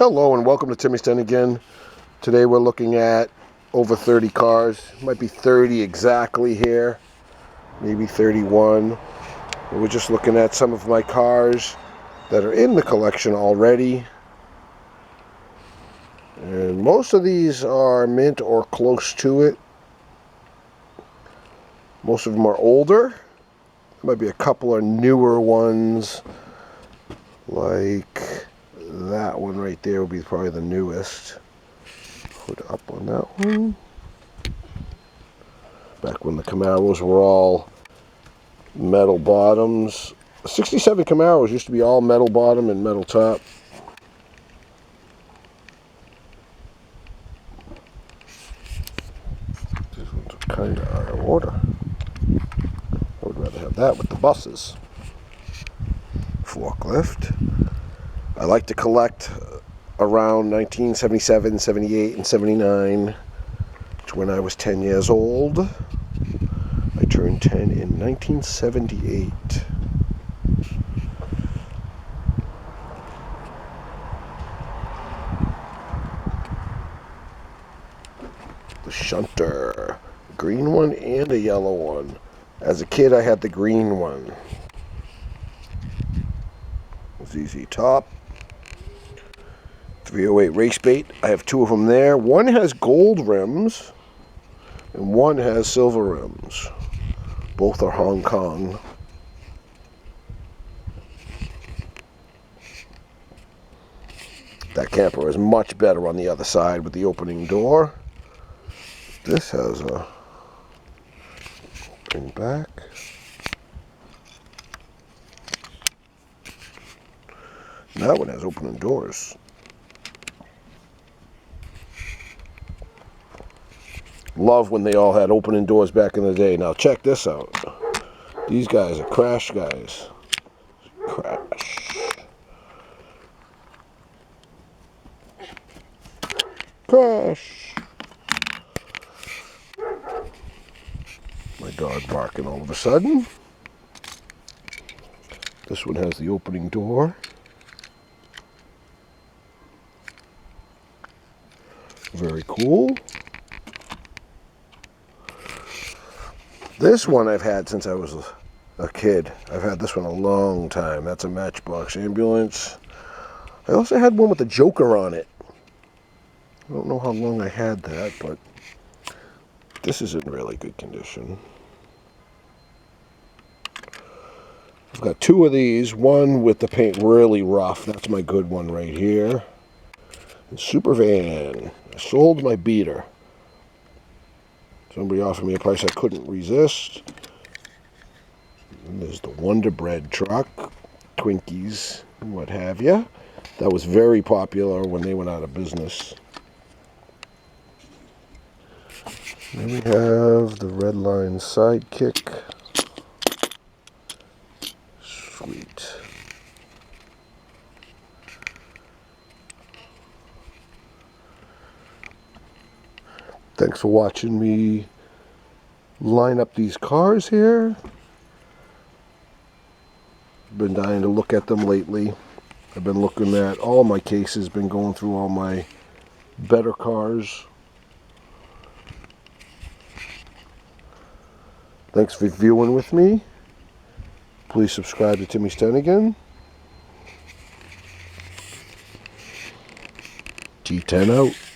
Hello and welcome to Timmys10 again. Today we're looking at over 30 cars. Might be 30 exactly here, maybe 31. We're just looking at some of my cars that are in the collection already. And most of these are mint or close to it. Most of them are older. There might be a couple of newer ones, like that one right there would be probably the newest. Put up on that one. Back when the Camaros were all metal bottoms. 67 Camaros used to be all metal bottom and metal top. These ones are kind of out of order. I would rather have that with the buses. Forklift. I like to collect around 1977, 78, and 79, which when I was 10 years old. I turned 10 in 1978. The shunter. Green one and a yellow one. As a kid, I had the green one. ZZ Top. 308 Race Bait. I have two of them there. One has gold rims and one has silver rims. Both are Hong Kong. That camper is much better on the other side with the opening door. This has a opening back. That one has opening doors. Love when they all had opening doors back in the day. Now check this out. These guys are crash guys. Crash. Crash. My dog barking all of a sudden. This one has the opening door. Very cool. This one I've had since I was a kid. I've had this one a long time. That's a Matchbox Ambulance. I also had one with a Joker on it. I don't know how long I had that, but this is in really good condition. I've got two of these. One with the paint really rough. That's my good one right here. And Super Van. I sold my beater. Somebody offered me a price I couldn't resist. And there's the Wonder Bread truck, Twinkies, and what have you. That was very popular when they went out of business. Then we have the red Line Sidekick. Sweet. Thanks for watching me line up these cars here. Been dying to look at them lately. I've been looking at all my cases, been going through all my better cars. Thanks for viewing with me. Please subscribe to Timmys10 again. T10 out.